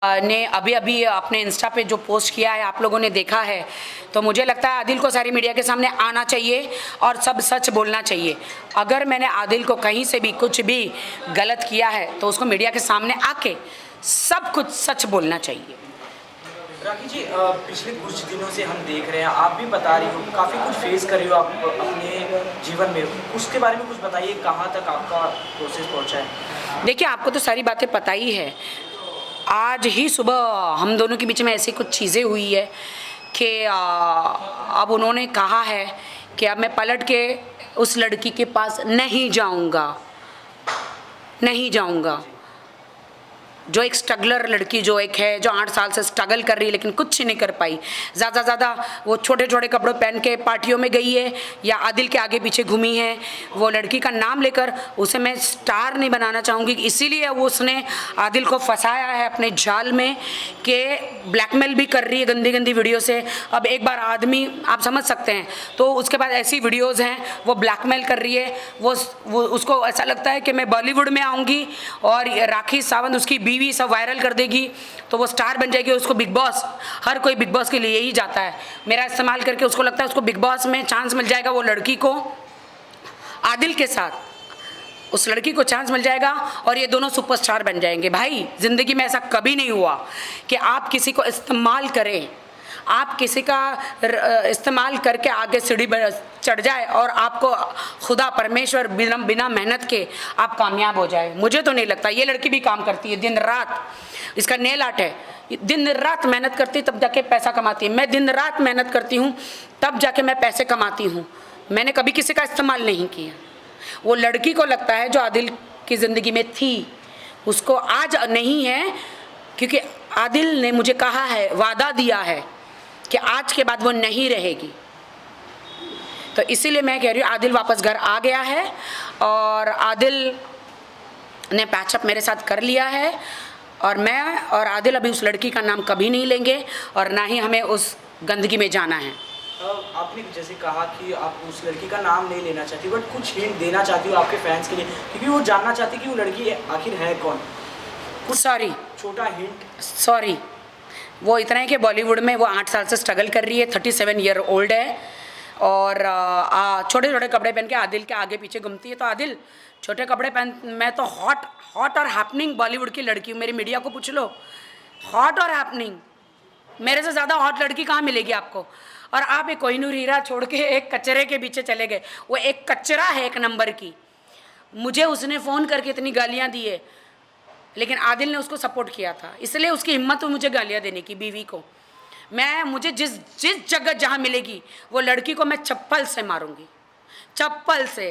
ने अभी अभी अपने इंस्टा पे जो पोस्ट किया है आप लोगों ने देखा है, तो मुझे लगता है आदिल को सारी मीडिया के सामने आना चाहिए और सब सच बोलना चाहिए। अगर मैंने आदिल को कहीं से भी कुछ भी गलत किया है तो उसको मीडिया के सामने आके सब कुछ सच बोलना चाहिए। राखी जी, पिछले कुछ दिनों से हम देख रहे हैं, आप भी बता रही हो काफ़ी कुछ फेस कर रही हो आप अपने जीवन में, उसके बारे में कुछ बताइए, कहाँ तक आपका प्रोसेस पहुँचा है? देखिए, आपको तो सारी बातें पता ही है। आज ही सुबह हम दोनों के बीच में ऐसी कुछ चीज़ें हुई है कि अब उन्होंने कहा है कि अब मैं पलट के उस लड़की के पास नहीं जाऊंगा, नहीं जाऊंगा। जो एक स्ट्रगलर लड़की जो एक है, जो 8 साल से स्ट्रगल कर रही है लेकिन कुछ नहीं कर पाई, ज़्यादा वो छोटे छोटे कपड़े पहन के पार्टियों में गई है या आदिल के आगे पीछे घूमी है। वो लड़की का नाम लेकर उसे मैं स्टार नहीं बनाना चाहूँगी, इसीलिए वो उसने आदिल को फंसाया है अपने जाल में कि ब्लैकमेल भी कर रही है गंदी गंदी वीडियो से। अब एक बार आदमी, आप समझ सकते हैं, तो उसके बाद ऐसी वीडियोज़ हैं वो ब्लैकमेल कर रही है। वो उसको ऐसा लगता है कि मैं बॉलीवुड में आऊँगी और राखी सावंत उसकी बीवी सब वायरल कर देगी तो वो स्टार बन जाएगी। उसको बिग बॉस, हर कोई बिग बॉस के लिए ही जाता है, मेरा इस्तेमाल करके उसको लगता है उसको बिग बॉस में चांस मिल जाएगा। वो लड़की को आदिल के साथ उस लड़की को चांस मिल जाएगा और ये दोनों सुपरस्टार बन जाएंगे। भाई, ज़िंदगी में ऐसा कभी नहीं हुआ कि आप किसी को इस्तेमाल करें, आप किसी का इस्तेमाल करके आगे सीढ़ी चढ़ जाए और आपको खुदा परमेश्वर बिना मेहनत के आप कामयाब हो जाए। मुझे तो नहीं लगता। ये लड़की भी काम करती है दिन रात, इसका नेल आर्ट है, दिन रात मेहनत करती है तब जाके पैसा कमाती है। मैं दिन रात मेहनत करती हूँ तब जाके मैं पैसे कमाती हूँ। मैंने कभी किसी का इस्तेमाल नहीं किया। वो लड़की को लगता है जो आदिल की ज़िंदगी में थी, उसको आज नहीं है, क्योंकि आदिल ने मुझे कहा है, वादा दिया है कि आज के बाद वो नहीं रहेगी। तो इसीलिए मैं कह रही हूँ आदिल वापस घर आ गया है और आदिल ने पैचअप मेरे साथ कर लिया है और मैं और आदिल अभी उस लड़की का नाम कभी नहीं लेंगे और ना ही हमें उस गंदगी में जाना है। आपने जैसे कहा कि आप उस लड़की का नाम नहीं लेना चाहती, बट कुछ हिंट देना चाहती हो आपके फैंस के लिए, क्योंकि वो जानना चाहती कि वो लड़की आखिर है कौन। सॉरी, छोटा हिंट। सॉरी, वो इतना है कि बॉलीवुड में वो 8 साल से स्ट्रगल कर रही है, 37 ईयर ओल्ड है और छोटे छोटे कपड़े पहन के आदिल के आगे पीछे घूमती है। तो आदिल, छोटे कपड़े पहन, मैं तो हॉट और हैपनिंग बॉलीवुड की लड़की हूँ। मेरी मीडिया को पूछ लो, हॉट और हैपनिंग, मेरे से ज़्यादा हॉट लड़की कहाँ मिलेगी आपको। और आप एक कोहिनूर हीरा छोड़ के एक कचरे के पीछे चले गए। वो एक कचरा है, एक नंबर की। मुझे उसने फ़ोन करके इतनी गालियाँ दी है, लेकिन आदिल ने उसको सपोर्ट किया था, इसलिए उसकी हिम्मत हुई मुझे गालियाँ देने की, बीवी को। मुझे जिस जगह जहाँ मिलेगी वो लड़की को मैं चप्पल से मारूंगी, चप्पल से,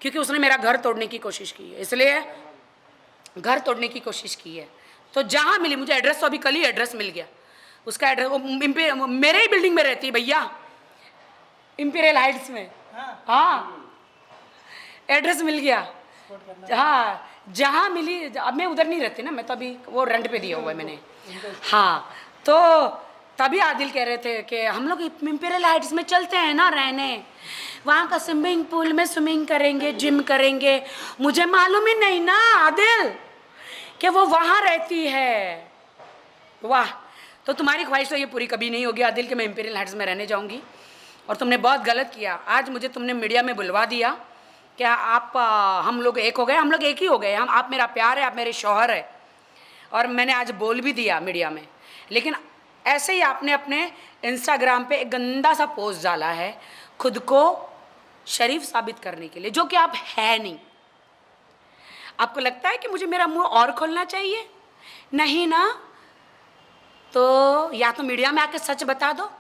क्योंकि उसने मेरा घर तोड़ने की कोशिश की है, इसलिए घर तोड़ने की कोशिश की है। तो जहाँ मिली मुझे एड्रेस, तो अभी कल ही एड्रेस मिल गया उसका। एड्रेस वो मेरे ही बिल्डिंग में रहती है भैया, इंपीरियल हाइट्स में। हाँ, एड्रेस मिल गया। हाँ, जहाँ मिली। अब मैं उधर नहीं रहती ना, मैं तो अभी वो रेंट पे दिया हुआ है मैंने। हाँ, तो तभी आदिल कह रहे थे कि हम लोग इंपीरियल हाइट्स में चलते हैं ना रहने, वहाँ का स्विमिंग पूल में स्विमिंग करेंगे, जिम करेंगे। मुझे मालूम ही नहीं ना आदिल कि वो वहाँ रहती है। वाह, तो तुम्हारी ख्वाहिश तो ये पूरी कभी नहीं होगी आदिल कि मैं इंपीरियल हाइट्स में रहने जाऊँगी। और तुमने बहुत गलत किया, आज मुझे तुमने मीडिया में बुलवा दिया। क्या आप हम लोग एक हो गए? हम लोग एक ही हो गए। आप मेरा प्यार है, आप मेरे शौहर है, और मैंने आज बोल भी दिया मीडिया में। लेकिन ऐसे ही आपने अपने इंस्टाग्राम पे एक गंदा सा पोस्ट डाला है खुद को शरीफ साबित करने के लिए, जो कि आप है नहीं। आपको लगता है कि मुझे मेरा मुंह और खोलना चाहिए? नहीं ना, तो या तो मीडिया में आके सच बता दो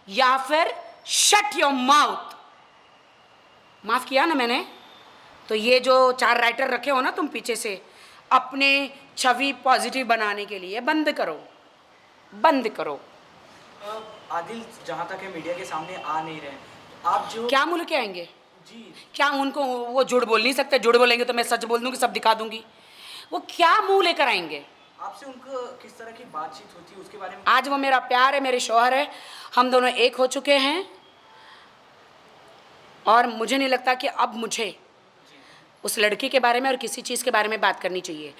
या फिर शट योर माउथ। माफ किया ना मैंने? तो ये जो 4 राइटर रखे हो ना तुम पीछे से, अपने छवि पॉजिटिव बनाने के लिए बंद करो, बंद करो। आदिल जहाँ तक है मीडिया के सामने आ नहीं रहे, आप जो क्या मुँह लेके आएंगे जी, क्या उनको वो झूठ बोल नहीं सकते? झूठ बोलेंगे तो मैं सच बोल दूंगी, सब दिखा दूंगी। वो क्या मुँह लेकर आएंगे? आपसे उनको किस तरह की बातचीत होती है उसके बारे में? आज वो मेरा प्यार है, मेरे शौहर है, हम दोनों एक हो चुके हैं और मुझे नहीं लगता कि अब मुझे उस लड़की के बारे में और किसी चीज़ के बारे में बात करनी चाहिए।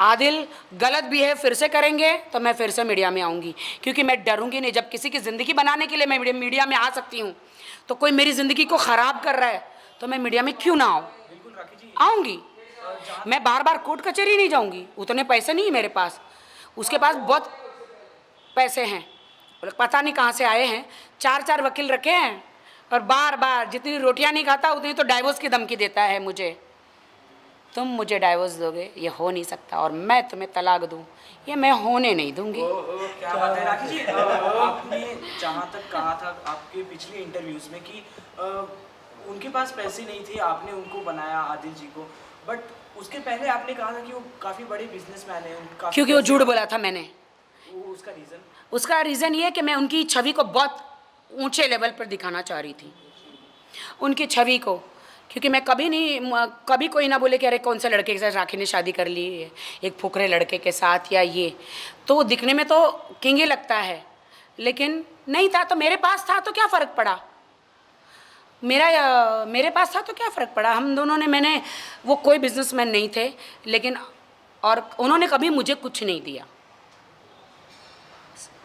आदिल गलत भी है, फिर से करेंगे तो मैं फिर से मीडिया में आऊँगी, क्योंकि मैं डरूंगी नहीं। जब किसी की ज़िंदगी बनाने के लिए मैं मीडिया में आ सकती हूँ, तो कोई मेरी ज़िंदगी को ख़राब कर रहा है तो मैं मीडिया में क्यों ना आऊँ? बिल्कुल राखी जी। आऊँगी। मैं बार बार कोर्ट कचहरी नहीं जाऊँगी, उतने पैसे नहीं है मेरे पास। उसके पास बहुत पैसे हैं, पता नहीं कहाँ से आए हैं। 4 वकील रखे हैं और बार बार जितनी रोटियां नहीं खाता उतनी तो डाइवोर्स की धमकी देता है मुझे। तुम मुझे डाइवोर्स दोगे, ये हो नहीं सकता, और मैं तुम्हें तलाक दूं, ये मैं होने नहीं दूंगी। क्या बात है राखी जी। आपने जहाँ तक कहा था आपके पिछले इंटरव्यूज़ में कि उनके पास पैसे नहीं थे, आपने उनको बनाया आदिल जी को, बट उसके पहले आपने कहा था कि वो काफ़ी बड़े बिजनेसमैन हैं। क्योंकि वो झूठ बोला था मैंने। उसका रीज़न ये है कि मैं उनकी छवि को बहुत ऊंचे लेवल पर दिखाना चाह रही थी, उनकी छवि को। क्योंकि मैं कभी कोई ना बोले कि अरे कौन से लड़के के साथ राखी ने शादी कर ली है, एक फुकरे लड़के के साथ, या ये तो दिखने में तो किंग ही लगता है, लेकिन नहीं था। तो मेरे पास था तो क्या फ़र्क पड़ा, मेरे पास था तो क्या फ़र्क पड़ा। हम दोनों ने वो कोई बिजनेसमैन नहीं थे, लेकिन और उन्होंने कभी मुझे कुछ नहीं दिया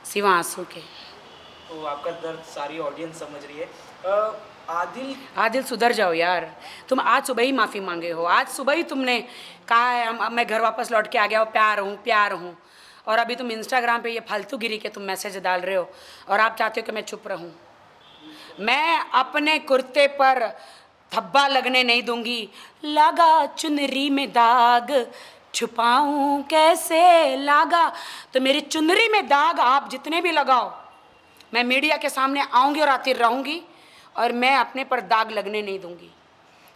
सिवा आंसू के। तो आपका दर्द सारी ऑडियंस समझ रही है। आदिल सुधर जाओ यार, तुम आज सुबह ही माफ़ी मांगे हो, आज सुबह ही तुमने कहा है अब मैं घर वापस लौट के आ गया हूँ, प्यार हूँ, और अभी तुम इंस्टाग्राम पे ये फालतूगिरी के तुम मैसेज डाल रहे हो और आप चाहते हो कि मैं चुप रहूँ। मैं अपने कुर्ते पर धब्बा लगने नहीं दूंगी। लगा चुनरी में दाग, छुपाऊं कैसे लागा। तो मेरी चुनरी में दाग आप जितने भी लगाओ, मैं मीडिया के सामने आऊँगी और आती रहूँगी, और मैं अपने पर दाग लगने नहीं दूंगी,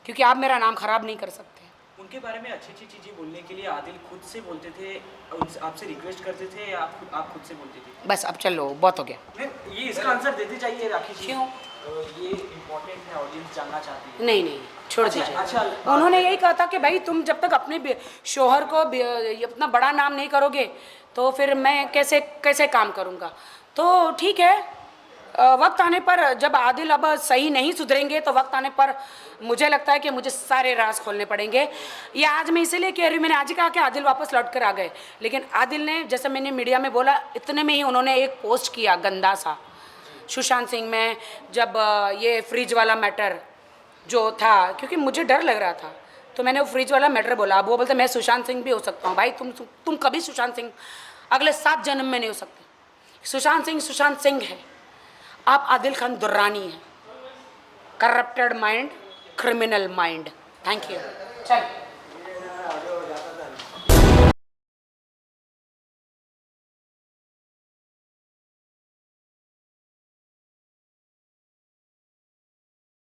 क्योंकि आप मेरा नाम ख़राब नहीं कर सकते। उनके बारे में अच्छी अच्छी चीज़ें बोलने के लिए आदिल खुद से बोलते थे, आपसे रिक्वेस्ट करते थे, या आप खुद से बोलते थे? बस अब चलो, बहुत हो गया। ये इसका आंसर देते जाइए राखी जी। क्यों? ये इम्पोर्टेंट है, ऑडियंस जानना चाहती है। नहीं छोड़ दीजिए। अच्छा, उन्होंने यही कहा था कि भाई तुम जब तक अपने शोहर को अपना बड़ा नाम नहीं करोगे तो फिर मैं कैसे काम करूँगा। तो ठीक है, वक्त आने पर, जब आदिल अब सही नहीं सुधरेंगे तो वक्त आने पर मुझे लगता है कि मुझे सारे राज खोलने पड़ेंगे। ये आज मैं इसीलिए कह रही हूँ, मैंने आज ही कहा कि आदिल वापस लौट कर आ गए, लेकिन आदिल ने, जैसे मैंने मीडिया में बोला, इतने में ही उन्होंने एक पोस्ट किया गंदा सा सुशांत सिंह में, जब ये फ्रिज वाला मैटर जो था, क्योंकि मुझे डर लग रहा था तो मैंने वो फ्रिज वाला मैटर बोला। अब वो बोलते मैं सुशांत सिंह भी हो सकता हूँ। भाई तुम कभी सुशांत सिंह अगले 7 जन्म में नहीं हो सकते। सुशांत सिंह है, आप आदिल खान दुर्रानी हैं। Corrupted mind, criminal mind. Thank you. चल।